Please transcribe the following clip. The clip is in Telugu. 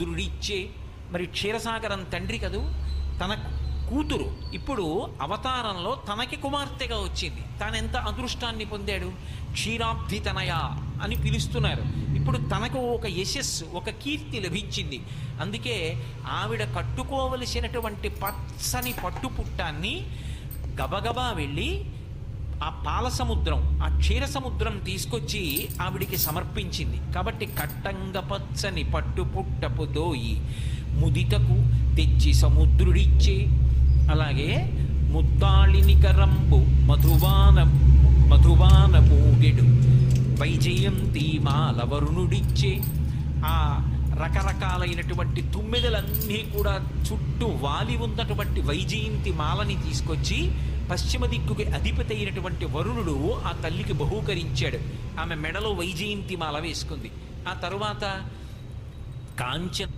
రుద్రుడిచ్చే. మరి క్షీరసాగరం తండ్రి కదూ, తన కూతురు ఇప్పుడు అవతారంలో తనకి కుమార్తెగా వచ్చింది. తానెంత అదృష్టాన్ని పొందాడు. క్షీరాబ్ధితనయ అని పిలుస్తున్నారు. ఇప్పుడు తనకు ఒక యశస్సు, ఒక కీర్తి లభించింది. అందుకే ఆవిడ కట్టుకోవలసినటువంటి పచ్చని పట్టుపుట్టాన్ని గబగబా వెళ్ళి ఆ పాల సముద్రం, ఆ క్షీర సముద్రం తీసుకొచ్చి ఆవిడికి సమర్పించింది. కాబట్టి కట్టంగ పచ్చని పట్టుపుట్టపు దోయి ముదితకు తెచ్చి సముద్రుడిచ్చే. అలాగే ముద్దాళినికరంబు మధువాన మూగెడు వైజయంతి మాల వరుణుడిచ్చే. ఆ రకరకాలైనటువంటి తుమ్మెదలన్నీ కూడా చుట్టూ వాలి ఉన్నటువంటి వైజయంతి మాలని తీసుకొచ్చి పశ్చిమ దిక్కుకి అధిపతి అయినటువంటి వరుణుడు ఆ తల్లికి బహూకరించాడు. ఆమె మెడలో వైజయంతి మాల వేసుకుంది. ఆ తరువాత కాంచన